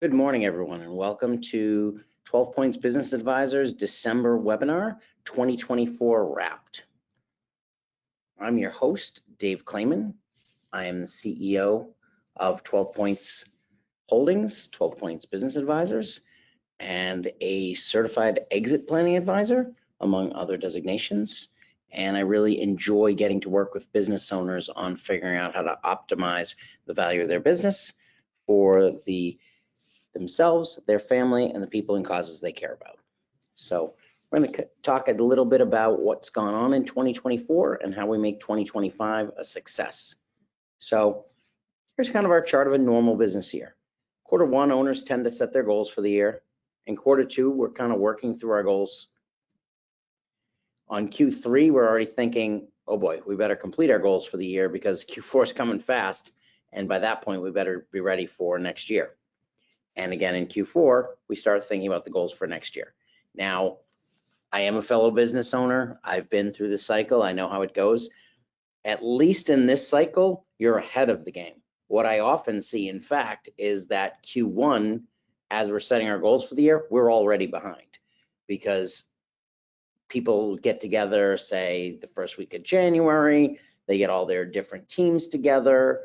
Good morning, everyone, and welcome to 12 Points Business Advisors December webinar 2024 Wrapped. I'm your host, Dave Clayman. I am the CEO of 12 Points Holdings, 12 Points Business Advisors, and a certified exit planning advisor, among other designations. And I really enjoy getting to work with business owners on figuring out how to optimize the value of their business for themselves, their family, and the people and causes they care about. So we're going to talk a little bit about what's gone on in 2024 and how we make 2025 a success. So here's kind of our chart of a normal business year. Quarter one, owners tend to set their goals for the year. In quarter two, we're kind of working through our goals. On Q3, we're already thinking, oh boy, we better complete our goals for the year because Q4 is coming fast. And by that point, we better be ready for next year. And again, in Q4, we start thinking about the goals for next year. Now, I am a fellow business owner. I've been through the cycle. I know how it goes. At least in this cycle, you're ahead of the game. What I often see, in fact, is that Q1, as we're setting our goals for the year, we're already behind because people get together, say, the first week of January. They get all their different teams together.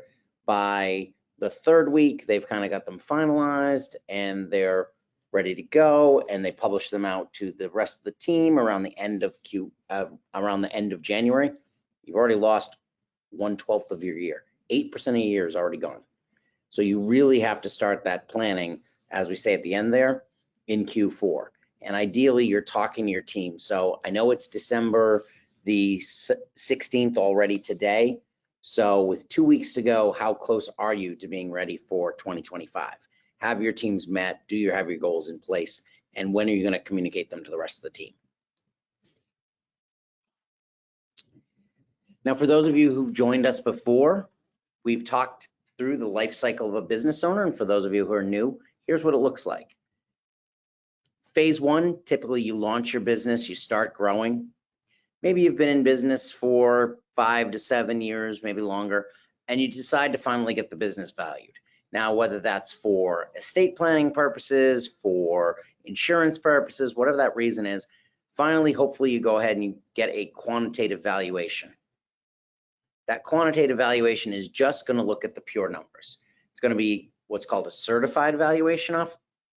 By the third week, they've kind of got them finalized and they're ready to go, and they publish them out to the rest of the team around the end of January. You've already lost 1/12 of your year. 8% of your year is already gone. So you really have to start that planning, as we say at the end there, in Q4. And ideally, you're talking to your team. So I know it's December the 16th already today. So with 2 weeks to go, how close are you to being ready for 2025? Have your teams met? Do you have your goals in place? And when are you going to communicate them to the rest of the team? Now, for those of you who've joined us before, we've talked through the life cycle of a business owner. And for those of you who are new, here's what it looks like. Phase one, typically you launch your business, you start growing. Maybe you've been in business for 5 to 7 years, maybe longer, and you decide to finally get the business valued. Now, whether that's for estate planning purposes, for insurance purposes, whatever that reason is, finally, hopefully you go ahead and you get a quantitative valuation. That quantitative valuation is just going to look at the pure numbers. It's going to be what's called a certified valuation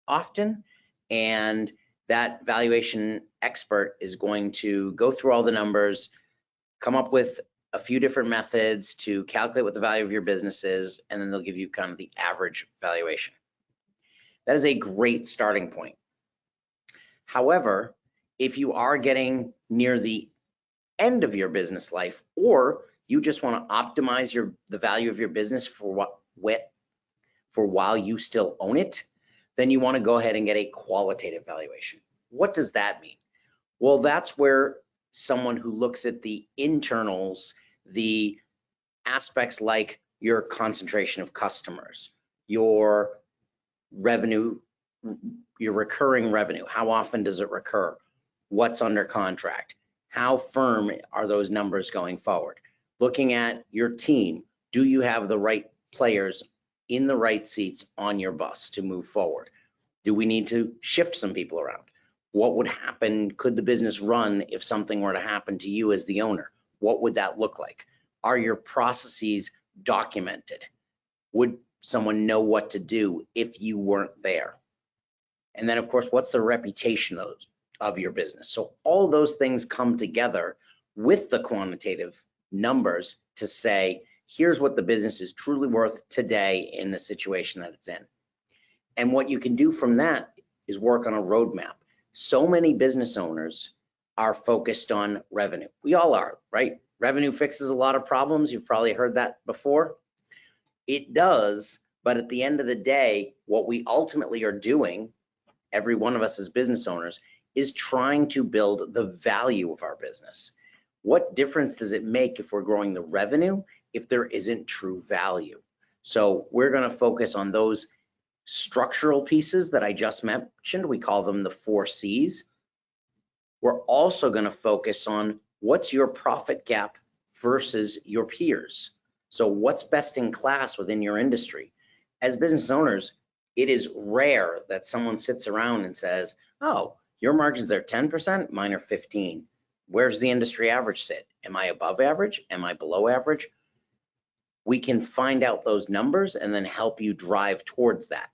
often, and that valuation expert is going to go through all the numbers, come up with a few different methods to calculate what the value of your business is, and then they'll give you kind of the average valuation. That is a great starting point. However, if you are getting near the end of your business life, or you just want to optimize the value of your business for while you still own it, then you want to go ahead and get a qualitative valuation. What does that mean? Well, that's where someone who looks at the internals, the aspects like your concentration of customers, your revenue, your recurring revenue, how often does it recur? What's under contract? How firm are those numbers going forward? Looking at your team, do you have the right players in the right seats on your bus to move forward? Do we need to shift some people around? What would happen? Could the business run if something were to happen to you as the owner? What would that look like? Are your processes documented? Would someone know what to do if you weren't there? And then, of course, what's the reputation of your business? So all those things come together with the quantitative numbers to say, here's what the business is truly worth today in the situation that it's in. And what you can do from that is work on a roadmap. So many business owners are focused on revenue. We all are, right? Revenue fixes a lot of problems. You've probably heard that before. It does, but at the end of the day, what we ultimately are doing, every one of us as business owners, is trying to build the value of our business. What difference does it make if we're growing the revenue if there isn't true value? So we're going to focus on those structural pieces that I just mentioned. We call them the 4 C's. We're also going to focus on what's your profit gap versus your peers. So what's best in class within your industry? As business owners, It is rare that someone sits around and says, oh, your margins are 10%, mine are 15. Where's the industry average sit? Am I above average? Am I below average? We can find out those numbers and then help you drive towards that,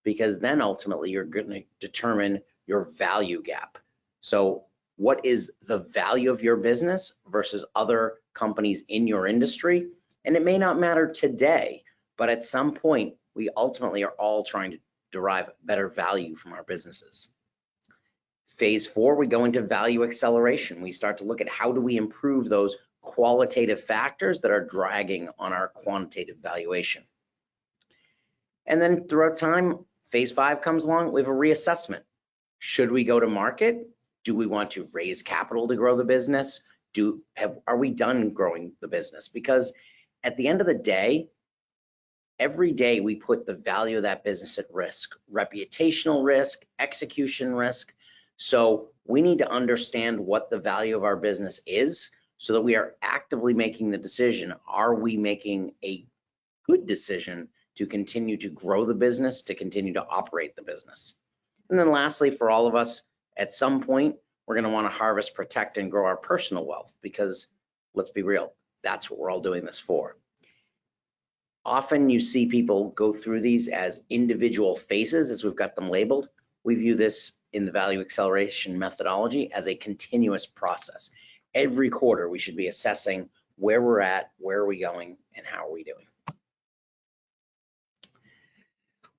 because then ultimately you're going to determine your value gap. So what is the value of your business versus other companies in your industry? And it may not matter today, but at some point, we ultimately are all trying to derive better value from our businesses. Phase 4, we go into value acceleration. We start to look at how do we improve those qualitative factors that are dragging on our quantitative valuation. And then throughout time, phase 5 comes along, we have a reassessment. Should we go to market? Do we want to raise capital to grow the business? Are we done growing the business? Because at the end of the day, every day we put the value of that business at risk, reputational risk, execution risk. So we need to understand what the value of our business is so that we are actively making the decision. Are we making a good decision to continue to grow the business, to continue to operate the business? And then lastly, for all of us, at some point, we're going to want to harvest, protect, and grow our personal wealth, because let's be real, that's what we're all doing this for. Often you see people go through these as individual phases, as we've got them labeled. We view this in the value acceleration methodology as a continuous process. Every quarter, we should be assessing where we're at, where are we going, and how are we doing.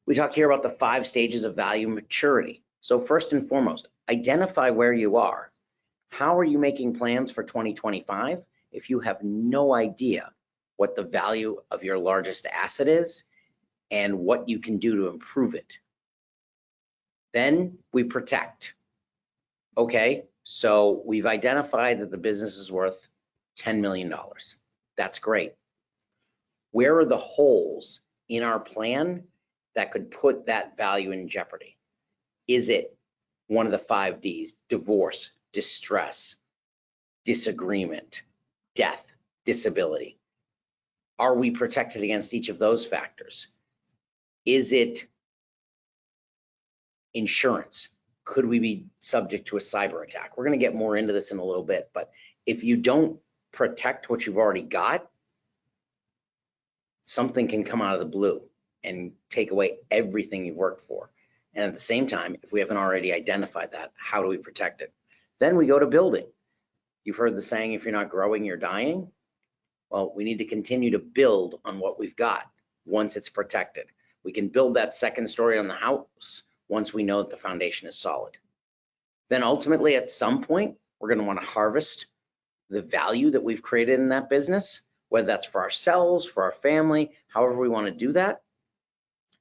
We talk here about the 5 stages of value maturity. So first and foremost, identify where you are. How are you making plans for 2025 if you have no idea what the value of your largest asset is and what you can do to improve it? Then we protect. Okay, so we've identified that the business is worth $10 million. That's great. Where are the holes in our plan that could put that value in jeopardy? Is it one of the 5 Ds? Divorce, distress, disagreement, death, disability. Are we protected against each of those factors? Is it insurance? Could we be subject to a cyber attack? We're going to get more into this in a little bit, but if you don't protect what you've already got, something can come out of the blue and take away everything you've worked for. And at the same time, if we haven't already identified that, how do we protect it? Then we go to building. You've heard the saying, if you're not growing, you're dying. Well, we need to continue to build on what we've got once it's protected. We can build that second story on the house once we know that the foundation is solid. Then ultimately, at some point, we're going to want to harvest the value that we've created in that business, whether that's for ourselves, for our family, however we want to do that.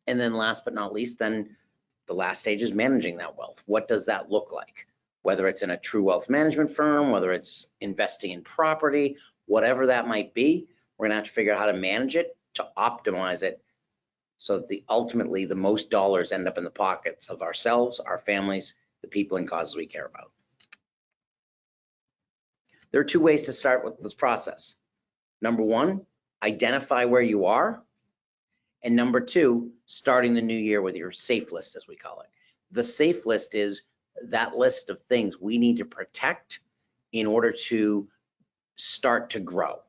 And then last but not least, then the last stage is managing that wealth. What does that look like? Whether it's in a true wealth management firm, whether it's investing in property, whatever that might be, we're gonna have to figure out how to manage it, to optimize it, so that ultimately the most dollars end up in the pockets of ourselves, our families, the people and causes we care about. There are 2 ways to start with this process. Number 1, identify where you are. And number 2, starting the new year with your safe list, as we call it. The safe list is that list of things we need to protect in order to start to grow.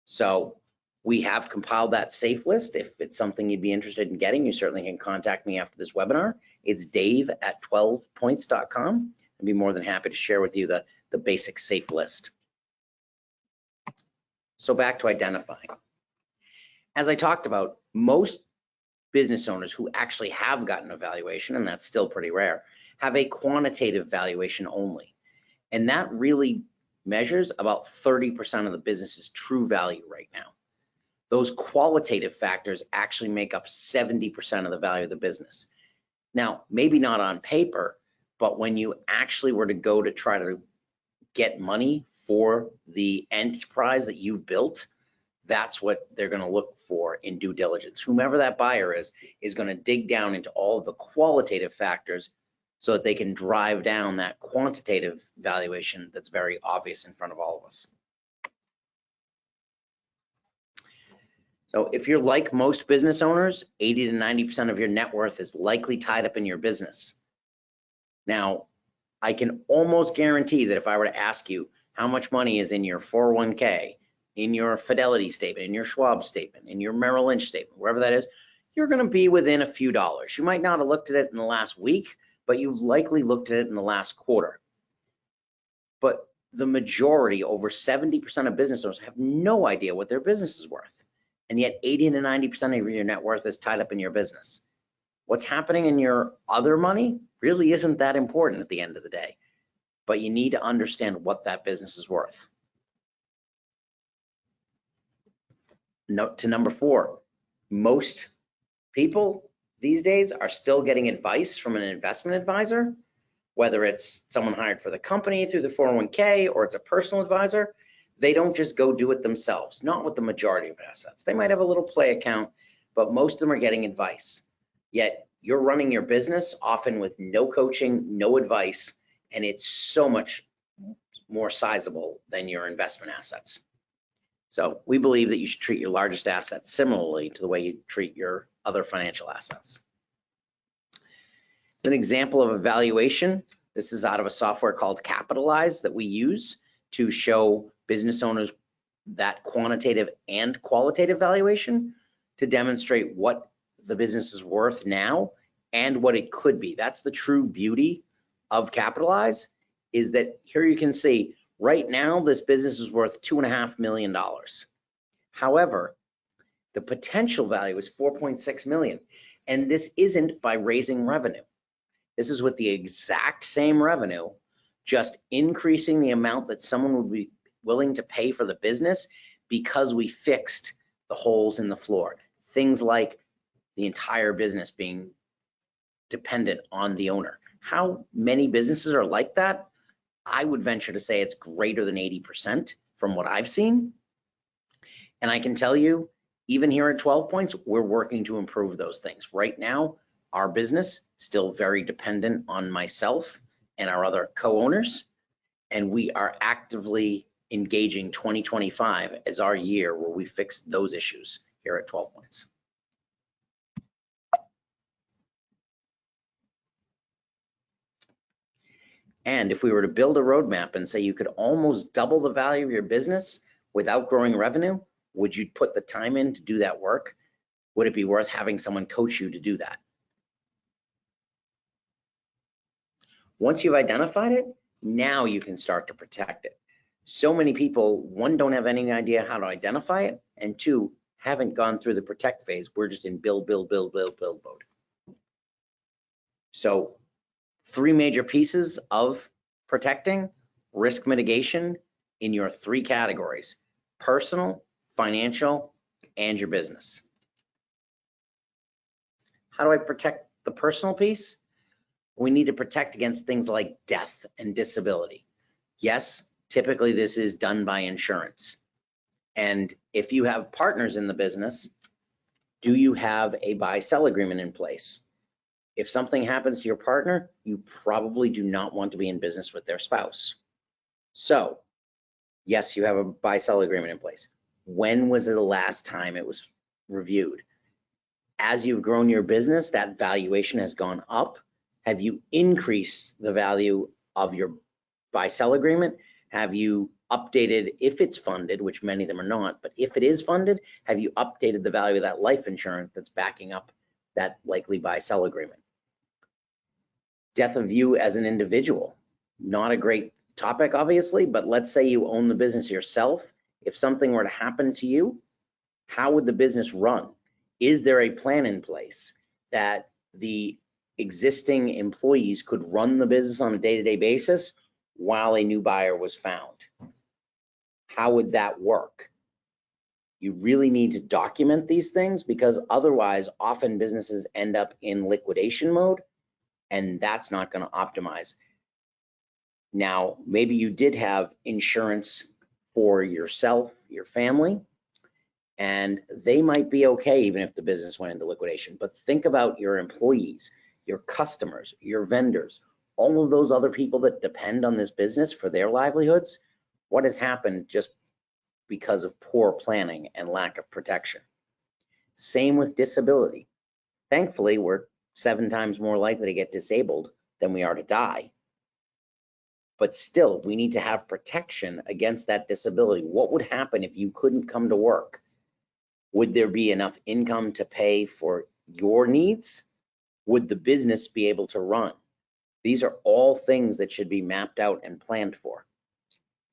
So we have compiled that safe list. If it's something you'd be interested in getting, you certainly can contact me after this webinar. It's dave@12points.com. I'd be more than happy to share with you the basic safe list. So back to identifying. As I talked about, most business owners who actually have gotten a valuation, and that's still pretty rare, have a quantitative valuation only. And that really measures about 30% of the business's true value right now. Those qualitative factors actually make up 70% of the value of the business. Now, maybe not on paper, but when you actually were to go to try to get money for the enterprise that you've built, that's what they're going to look for in due diligence. Whomever that buyer is going to dig down into all of the qualitative factors so that they can drive down that quantitative valuation that's very obvious in front of all of us. So if you're like most business owners, 80 to 90% of your net worth is likely tied up in your business. Now, I can almost guarantee that if I were to ask you how much money is in your 401k, in your Fidelity statement, in your Schwab statement, in your Merrill Lynch statement, wherever that is, you're going to be within a few dollars. You might not have looked at it in the last week, but you've likely looked at it in the last quarter. But the majority, over 70% of business owners, have no idea what their business is worth. And yet 80 to 90% of your net worth is tied up in your business. What's happening in your other money really isn't that important at the end of the day, but you need to understand what that business is worth. Note to number 4, most people these days are still getting advice from an investment advisor, whether it's someone hired for the company through the 401k or it's a personal advisor. They don't just go do it themselves, not with the majority of assets. They might have a little play account, but most of them are getting advice. Yet you're running your business often with no coaching, no advice, and it's so much more sizable than your investment assets. So we believe that you should treat your largest assets similarly to the way you treat your other financial assets. An example of evaluation, this is out of a software called Capitalize that we use to show business owners that quantitative and qualitative valuation to demonstrate what the business is worth now and what it could be. That's the true beauty of Capitalize, is that here you can see right now this business is worth $2.5 million. However, the potential value is $4.6 million. And this isn't by raising revenue. This is with the exact same revenue, just increasing the amount that someone would be willing to pay for the business because we fixed the holes in the floor. Things like the entire business being dependent on the owner. How many businesses are like that? I would venture to say it's greater than 80% from what I've seen. And I can tell you, even here at 12 Points, we're working to improve those things. Right now, our business still very dependent on myself and our other co-owners, and we are actively engaging 2025 as our year where we fix those issues here at 12 Points. And if we were to build a roadmap and say you could almost double the value of your business without growing revenue, would you put the time in to do that work? Would it be worth having someone coach you to do that? Once you've identified it, now you can start to protect it. So many people, one, don't have any idea how to identify it, and two, haven't gone through the protect phase. We're just in build mode. So 3 major pieces of protecting: risk mitigation in your 3 categories: personal, financial, and your business. How do I protect the personal piece? We need to protect against things like death and disability. Yes, typically this is done by insurance. And if you have partners in the business, do you have a buy-sell agreement in place? If something happens to your partner, you probably do not want to be in business with their spouse. So, yes, you have a buy-sell agreement in place. When was it the last time it was reviewed? As you've grown your business, that valuation has gone up. Have you increased the value of your buy-sell agreement? Have you updated, if it's funded, which many of them are not, but if it is funded, have you updated the value of that life insurance that's backing up that likely buy-sell agreement? Death of you as an individual, not a great topic, obviously, but let's say you own the business yourself. If something were to happen to you, how would the business run? Is there a plan in place that the existing employees could run the business on a day-to-day basis while a new buyer was found? How would that work? You really need to document these things, because otherwise often businesses end up in liquidation mode, and that's not going to optimize. Now, maybe you did have insurance for yourself, your family, and they might be okay even if the business went into liquidation. But think about your employees, your customers, your vendors, all of those other people that depend on this business for their livelihoods. What has happened just because of poor planning and lack of protection? Same with disability. Thankfully, we're 7 times more likely to get disabled than we are to die. But still, we need to have protection against that disability. What would happen if you couldn't come to work? Would there be enough income to pay for your needs? Would the business be able to run? These are all things that should be mapped out and planned for.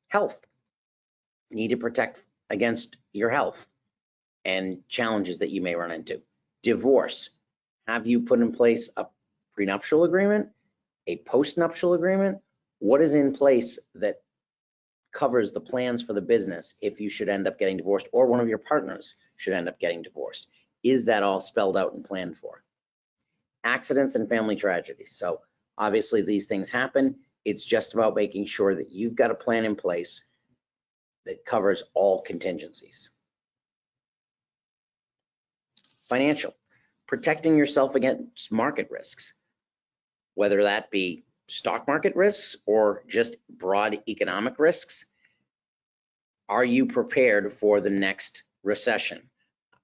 Health. You need to protect against your health and challenges that you may run into. Divorce. Have you put in place a prenuptial agreement, a postnuptial agreement? What is in place that covers the plans for the business if you should end up getting divorced, or one of your partners should end up getting divorced? Is that all spelled out and planned for? Accidents and family tragedies. So obviously these things happen. It's just about making sure that you've got a plan in place that covers all contingencies. Financial. Protecting yourself against market risks, whether that be stock market risks or just broad economic risks. Are you prepared for the next recession?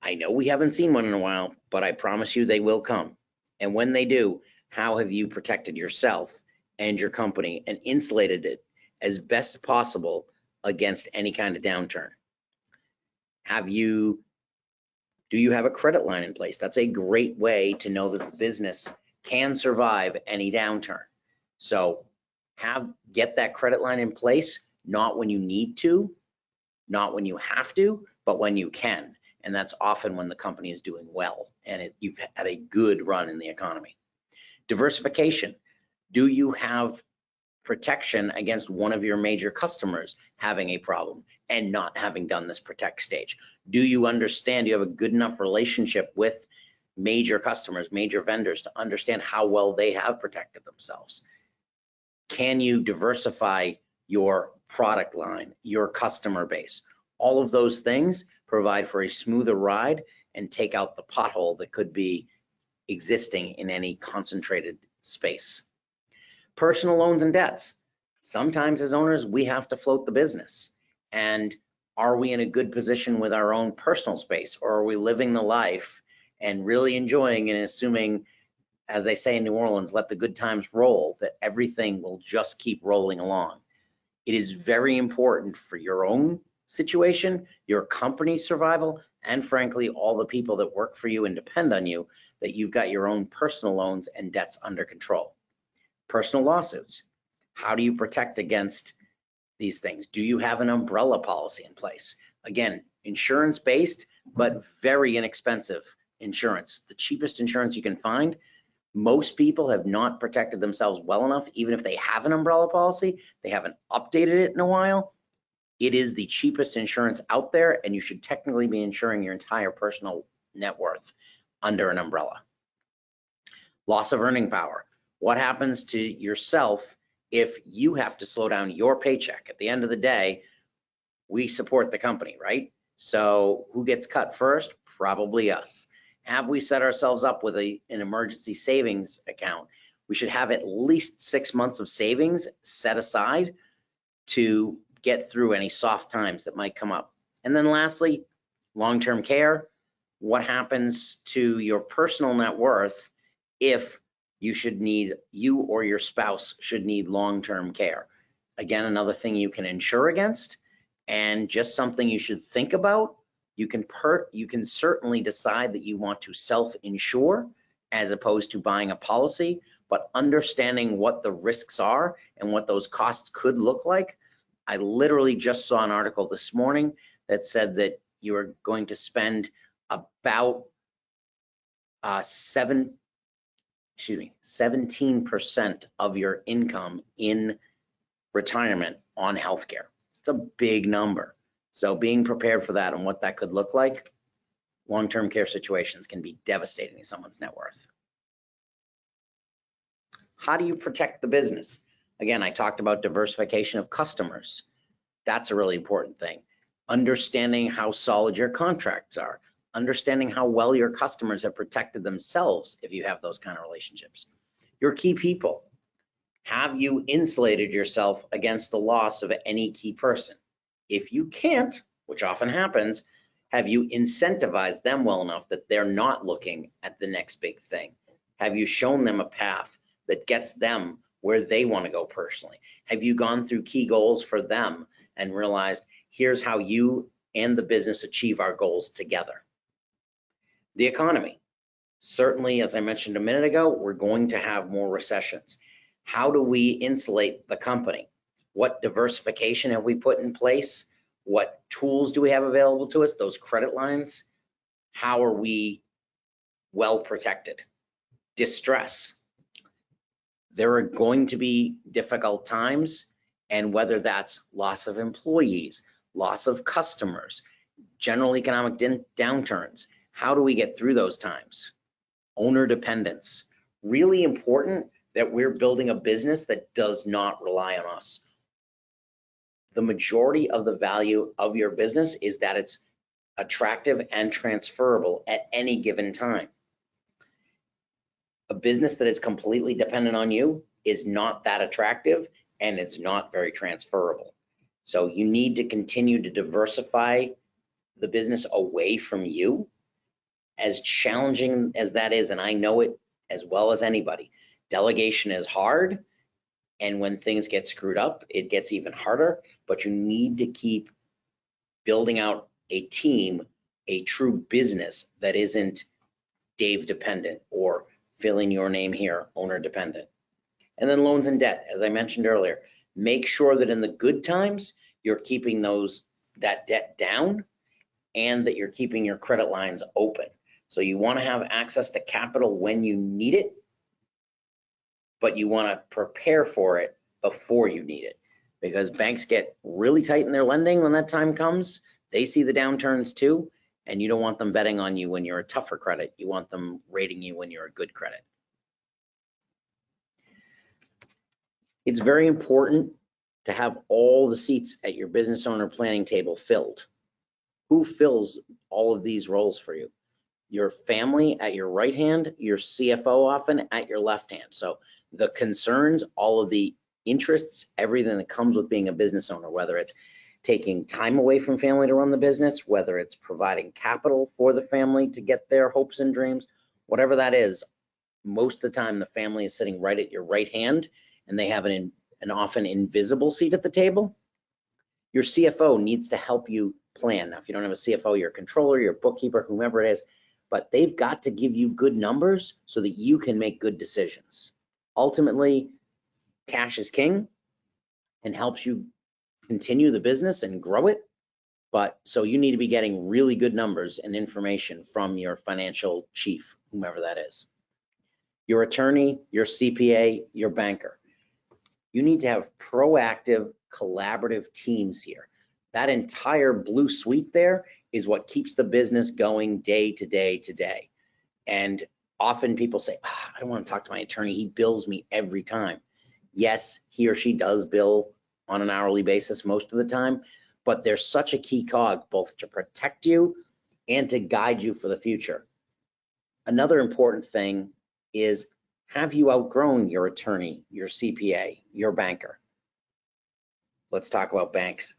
I know we haven't seen one in a while, but I promise you they will come. And when they do, how have you protected yourself and your company and insulated it as best possible against any kind of downturn? Do you have a credit line in place? That's a great way to know that the business can survive any downturn. So get that credit line in place, not when you need to, not when you have to, but when you can. And that's often when the company is doing well and you've had a good run in the economy. Diversification. Do you have protection against one of your major customers having a problem and not having done this protect stage? Do you understand you have a good enough relationship with major customers, major vendors, to understand how well they have protected themselves? Can you diversify your product line, your customer base? All of those things provide for a smoother ride and take out the pothole that could be existing in any concentrated space. Personal loans and debts. Sometimes as owners, we have to float the business. And are we in a good position with our own personal space, or are we living the life and really enjoying and assuming, as they say in New Orleans, let the good times roll, that everything will just keep rolling along? It is very important for your own situation, your company's survival, and frankly, all the people that work for you and depend on you, that you've got your own personal loans and debts under control. Personal lawsuits. How do you protect against these things? Do you have an umbrella policy in place? Again, insurance-based, but very inexpensive insurance. The cheapest insurance you can find. Most people have not protected themselves well enough. Even if they have an umbrella policy, they haven't updated it in a while. It is the cheapest insurance out there, and you should technically be insuring your entire personal net worth under an umbrella. Loss of earning power. What happens to yourself if you have to slow down your paycheck? At the end of the day, we support the company, right? So who gets cut first? Probably us. Have we set ourselves up with an emergency savings account? We should have at least 6 months of savings set aside to get through any soft times that might come up. And then lastly, long-term care. What happens to your personal net worth if you or your spouse should need long-term care? Again, another thing you can insure against, and just something you should think about. You can certainly decide that you want to self-insure as opposed to buying a policy, but understanding what the risks are and what those costs could look like. I literally just saw an article this morning that said that you are going to spend about 17% of your income in retirement on healthcare. It's a big number. So being prepared for that and what that could look like, long-term care situations can be devastating to someone's net worth. How do you protect the business? Again, I talked about diversification of customers. That's a really important thing. Understanding how solid your contracts are. Understanding how well your customers have protected themselves if you have those kind of relationships. Your key people. Have you insulated yourself against the loss of any key person? If you can't, which often happens, Have you incentivized them well enough that they're not looking at the next big thing? Have you shown them a path that gets them where they want to go personally? Have you gone through key goals for them and realized, here's how you and the business achieve our goals together? The economy. Certainly, as I mentioned a minute ago, we're going to have more recessions. How do we insulate the company? What diversification have we put in place? What tools do we have available to us? Those credit lines, how are we well protected? Distress. There are going to be difficult times, and whether that's loss of employees, loss of customers, general economic downturns, how do we get through those times? Owner dependence. Really important that we're building a business that does not rely on us. The majority of the value of your business is that it's attractive and transferable at any given time. A business that is completely dependent on you is not that attractive, and it's not very transferable. So you need to continue to diversify the business away from you. As challenging as that is, and I know it as well as anybody, delegation is hard, and when things get screwed up, it gets even harder, but you need to keep building out a team, a true business that isn't Dave dependent or filling your name here, owner dependent. And then loans and debt, as I mentioned earlier, make sure that in the good times, you're keeping that debt down and that you're keeping your credit lines open. So you want to have access to capital when you need it, but you want to prepare for it before you need it, because banks get really tight in their lending when that time comes. They see the downturns too, and you don't want them betting on you when you're a tougher credit. You want them rating you when you're a good credit. It's very important to have all the seats at your business owner planning table filled. Who fills all of these roles for you? Your family at your right hand, your CFO often at your left hand. So the concerns, all of the interests, everything that comes with being a business owner, whether it's taking time away from family to run the business, whether it's providing capital for the family to get their hopes and dreams, whatever that is, most of the time the family is sitting right at your right hand, and they have an often invisible seat at the table. Your CFO needs to help you plan. Now, if you don't have a CFO, your controller, your bookkeeper, whomever it is, but they've got to give you good numbers so that you can make good decisions. Ultimately, cash is king and helps you continue the business and grow it. But so you need to be getting really good numbers and information from your financial chief, whomever that is. Your attorney, your CPA, your banker. You need to have proactive, collaborative teams here. That entire blue suite there is what keeps the business going day to day to day. And often people say, I don't want to talk to my attorney. He bills me every time. Yes, he or she does bill on an hourly basis most of the time, but there's such a key cog both to protect you and to guide you for the future. Another important thing is, have you outgrown your attorney, your CPA, your banker? Let's talk about banks.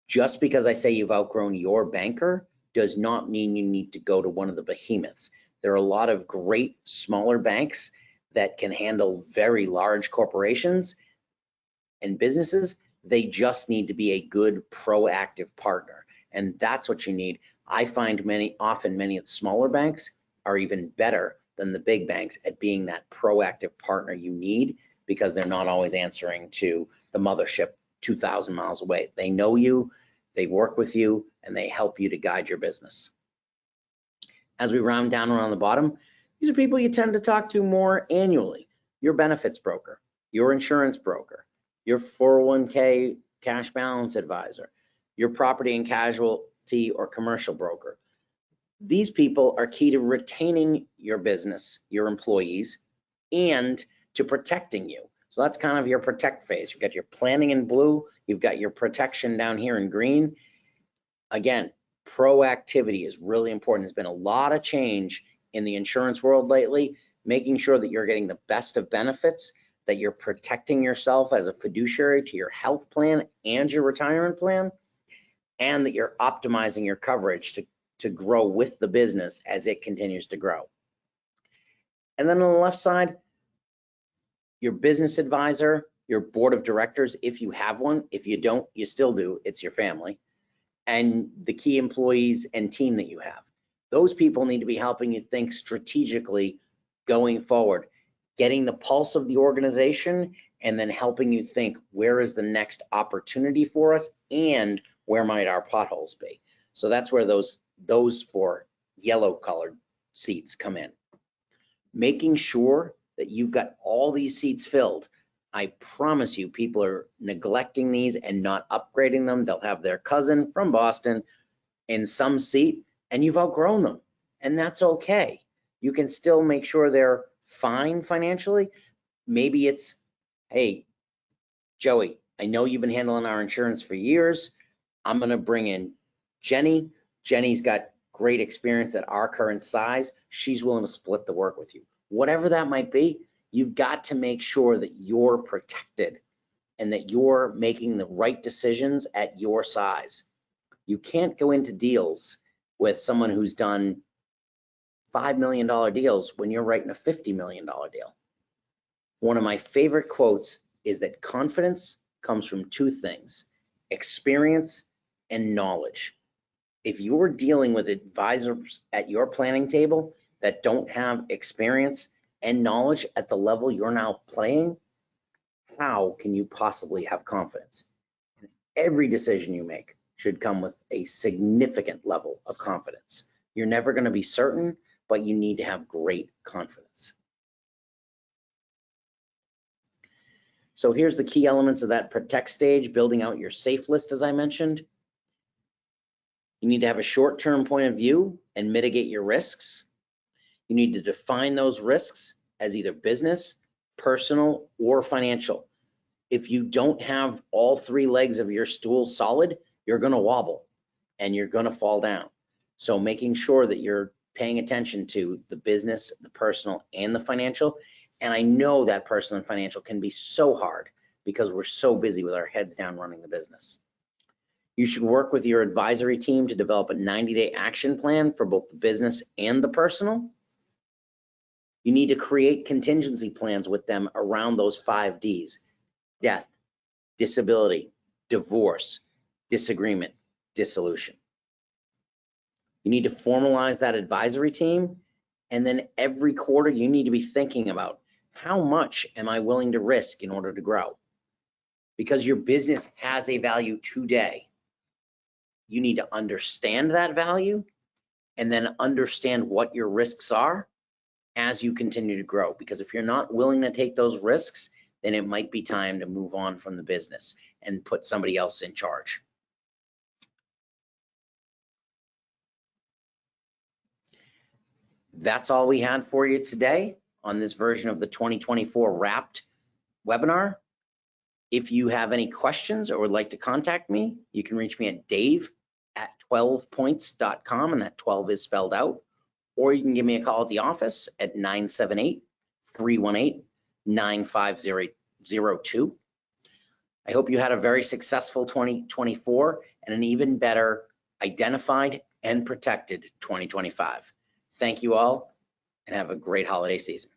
Just because I say you've outgrown your banker does not mean you need to go to one of the behemoths. There are a lot of great smaller banks that can handle very large corporations and businesses. They just need to be a good proactive partner, and that's what you need. I find often many of the smaller banks are even better than the big banks at being that proactive partner you need, because they're not always answering to the mothership 2,000 miles away. They know you, they work with you, and they help you to guide your business. As we round down around the bottom, these are people you tend to talk to more annually. Your benefits broker, your insurance broker, your 401k cash balance advisor, your property and casualty or commercial broker. These people are key to retaining your business, your employees, and to protecting you. So that's kind of your protect phase. You've got your planning in blue, you've got your protection down here in green. Again, proactivity is really important. There's been a lot of change in the insurance world lately, making sure that you're getting the best of benefits, that you're protecting yourself as a fiduciary to your health plan and your retirement plan. and that you're optimizing your coverage to grow with the business as it continues to grow. And then on the left side, your business advisor, your board of directors, if you have one. If you don't, you still do. It's your family. And the key employees and team that you have. Those people need to be helping you think strategically going forward, getting the pulse of the organization, and then helping you think, where is the next opportunity for us and where might our potholes be? So that's where those 4 yellow colored seats come in. Making sure that you've got all these seats filled. I promise you, people are neglecting these and not upgrading them. They'll have their cousin from Boston in some seat, and you've outgrown them, and that's okay. You can still make sure they're fine financially. Maybe it's, hey, Joey, I know you've been handling our insurance for years. I'm gonna bring in Jenny. Jenny's got great experience at our current size. She's willing to split the work with you. Whatever that might be, you've got to make sure that you're protected and that you're making the right decisions at your size. You can't go into deals with someone who's done $5 million deals when you're writing a $50 million deal. One of my favorite quotes is that confidence comes from 2 things, experience and knowledge. If you're dealing with advisors at your planning table that don't have experience and knowledge at the level you're now playing, how can you possibly have confidence? Every decision you make should come with a significant level of confidence. You're never going to be certain, but you need to have great confidence. So here's the key elements of that protect stage, building out your safe list, as I mentioned. You need to have a short-term point of view and mitigate your risks. You need to define those risks as either business, personal, or financial. If you don't have all 3 legs of your stool solid, you're going to wobble and you're going to fall down. So making sure that you're paying attention to the business, the personal, and the financial. And I know that personal and financial can be so hard because we're so busy with our heads down running the business. You should work with your advisory team to develop a 90-day action plan for both the business and the personal. You need to create contingency plans with them around those 5 Ds: death, disability, divorce, disagreement, dissolution. You need to formalize that advisory team, and then every quarter you need to be thinking about, how much am I willing to risk in order to grow? Because your business has a value today. You need to understand that value and then understand what your risks are as you continue to grow. Because if you're not willing to take those risks, then it might be time to move on from the business and put somebody else in charge. That's all we had for you today on this version of the 2024 Wrapped webinar. If you have any questions or would like to contact me, you can reach me at dave@12points.com, and that 12 is spelled out, or you can give me a call at the office at 978-318-9502. I hope you had a very successful 2024 and an even better identified and protected 2025. Thank you all and have a great holiday season.